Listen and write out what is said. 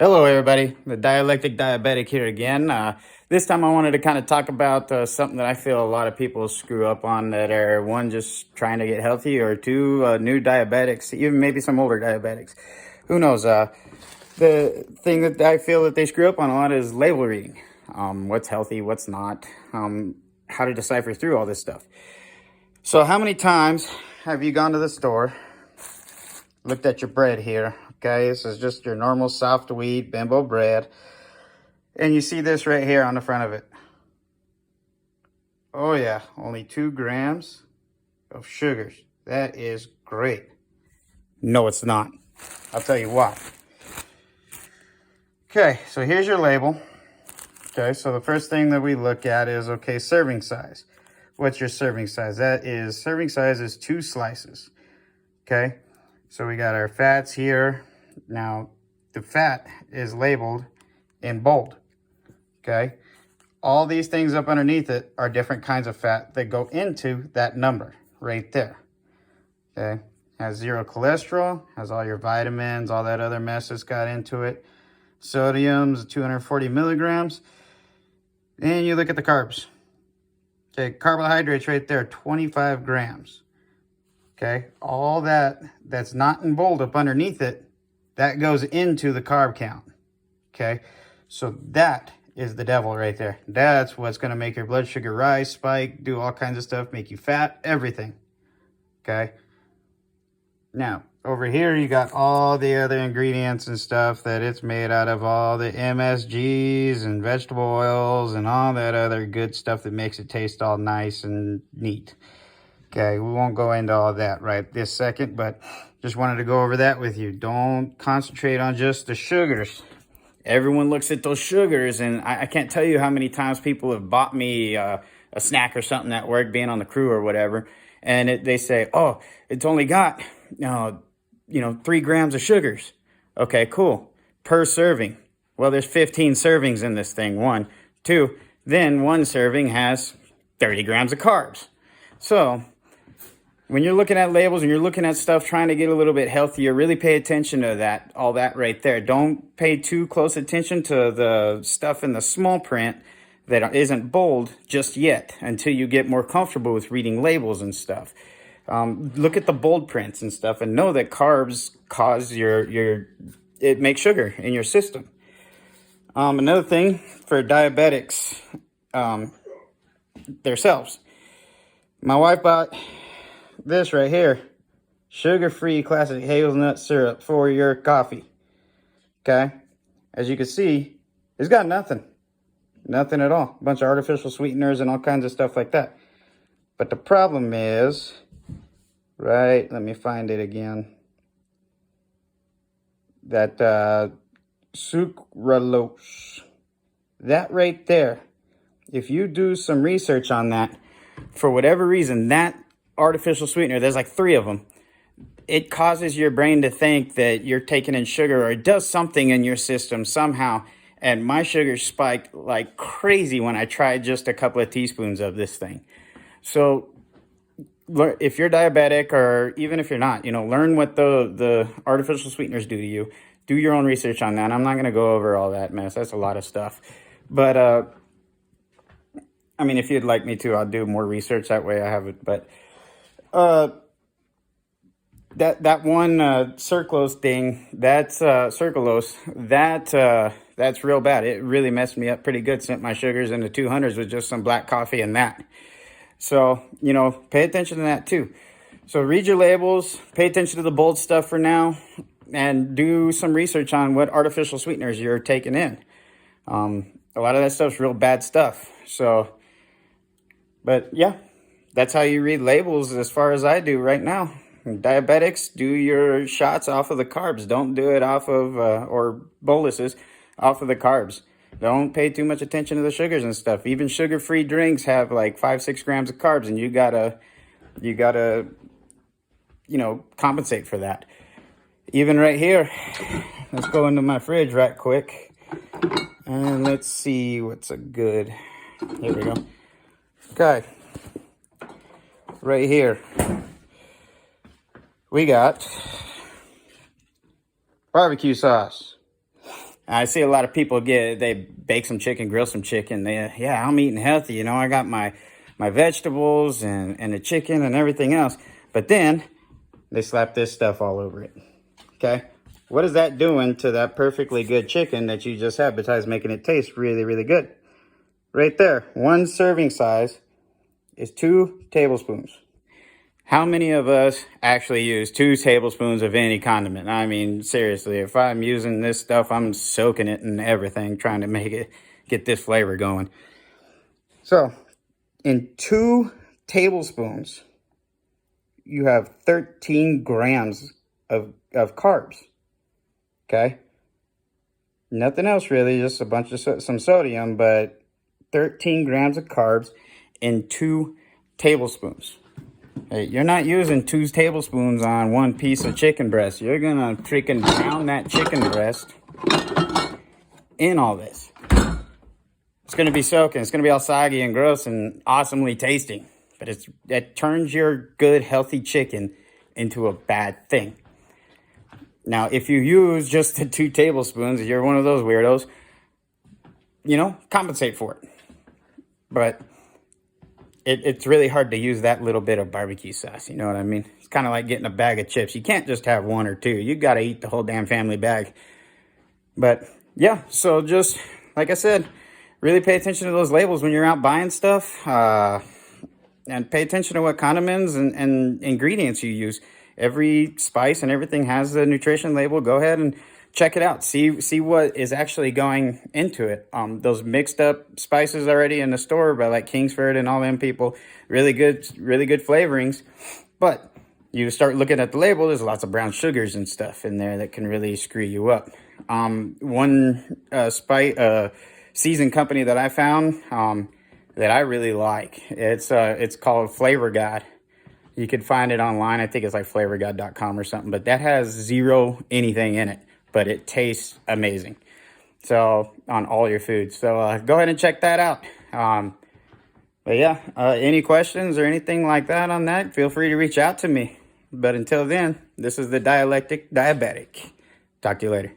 Hello, everybody. The dialectic diabetic here again. This time I wanted to kind of talk about something that I feel a lot of people screw up on that are, one, just trying to get healthy, or two, new diabetics, even maybe some older diabetics. Who knows? The thing that I feel that they screw up on a lot is label reading. What's healthy, what's not, how to decipher through all this stuff. So how many times have you gone to the store, looked at your bread here? Okay, this is just your normal soft wheat bimbo bread. And you see this right here on the front of it. Oh yeah, only 2 grams of sugars. That is great. No, it's not. I'll tell you why. Okay, so here's your label. Okay, so the first thing that we look at is, okay, serving size. What's your serving size? Serving size is 2 slices. Okay, so we got our fats here. Now, the fat is labeled in bold. Okay, all these things up underneath it are different kinds of fat that go into that number right there. Okay, has 0 cholesterol, has all your vitamins, all that other mess that's got into it. Sodium's 240 milligrams. And you look at the carbs. Okay, carbohydrates right there, 25 grams. Okay, all that's not in bold up underneath it, that goes into the carb count. Okay, so that is the devil right there. That's what's going to make your blood sugar rise, spike, do all kinds of stuff, make you fat, everything. Okay, now over here you got all the other ingredients and stuff that it's made out of, all the MSGs and vegetable oils and all that other good stuff that makes it taste all nice and neat. Okay, we won't go into all that right this second, but just wanted to go over that with you. Don't concentrate on just the sugars. Everyone looks at those sugars, and I can't tell you how many times people have bought me a snack or something at work, being on the crew or whatever, and they say, oh, it's only got 3 grams of sugars. Okay, cool. Per serving. Well, there's 15 servings in this thing, 1. 2, then 1 serving has 30 grams of carbs. So when you're looking at labels and you're looking at stuff trying to get a little bit healthier, really pay attention to that, all that right there. Don't pay too close attention to the stuff in the small print that isn't bold just yet until you get more comfortable with reading labels and stuff. Look at the bold prints and stuff and know that carbs cause it makes sugar in your system. Another thing for diabetics, themselves. My wife bought this right here, sugar-free classic hazelnut syrup for your coffee. Okay, as you can see, it's got nothing at all. A bunch of artificial sweeteners and all kinds of stuff like that. But the problem is, right, let me find it again, that sucralose, that right there, if you do some research on that, for whatever reason, that artificial sweetener, there's like 3 of them, it causes your brain to think that you're taking in sugar, or it does something in your system somehow. And my sugar spiked like crazy when I tried just a couple of teaspoons of this thing. So if you're diabetic, or even if you're not, learn what the artificial sweeteners do to you. Do your own research on that. I'm not going to go over all that mess. That's a lot of stuff. But I mean, if you'd like me to, I'll do more research. That way I have it. But that one sucralose thing, that's that's real bad. It really messed me up pretty good. Sent my sugars into 200s with just some black coffee and that. So, pay attention to that too. So read your labels, pay attention to the bold stuff for now, and do some research on what artificial sweeteners you're taking in. A lot of that stuff's real bad stuff. So, but yeah, that's how you read labels as far as I do right now. Diabetics, do your shots off of the carbs. Don't do it off of, or boluses, off of the carbs. Don't pay too much attention to the sugars and stuff. Even sugar-free drinks have like 5-6 grams of carbs, and you gotta, compensate for that. Even right here, let's go into my fridge right quick, and let's see what's a good. Here we go. Okay, right here, we got barbecue sauce. I see a lot of people they bake some chicken, grill some chicken. Yeah, I'm eating healthy. You know, I got my vegetables and the chicken and everything else. But then they slap this stuff all over it. Okay. What is that doing to that perfectly good chicken that you just had besides making it taste really, really good? Right there. One serving size is 2 tablespoons. How many of us actually use 2 tablespoons of any condiment? I mean, seriously, if I'm using this stuff, I'm soaking it in everything, trying to make it get this flavor going. So, in 2 tablespoons, you have 13 grams of carbs. Okay? Nothing else really, just a bunch of some sodium, but 13 grams of carbs in 2 tablespoons. Hey, you're not using 2 tablespoons on 1 piece of chicken breast. You're gonna freaking drown that chicken breast in all this. It's gonna be soaking. It's gonna be all soggy and gross and awesomely tasty. But it turns your good, healthy chicken into a bad thing. Now, if you use just the 2 tablespoons, if you're one of those weirdos, you know, compensate for it. But it's really hard to use that little bit of barbecue sauce. You know what I mean? It's kind of like getting a bag of chips. You can't just have 1 or 2. You got to eat the whole damn family bag. But yeah, so just like I said, really pay attention to those labels when you're out buying stuff. And pay attention to what condiments and ingredients you use. Every spice and everything has the nutrition label. Go ahead and check it out. See what is actually going into it. Those mixed up spices already in the store by like Kingsford and all them people, really good flavorings. But you start looking at the label, there's lots of brown sugars and stuff in there that can really screw you up. One seasoned company that I found that I really like, it's called Flavor God. You could find it online. I think it's like flavorgod.com or something, but that has 0 anything in it, but it tastes amazing. So on all your foods. So go ahead and check that out. But yeah, any questions or anything like that on that, feel free to reach out to me. But until then, this is the Dialectic Diabetic. Talk to you later.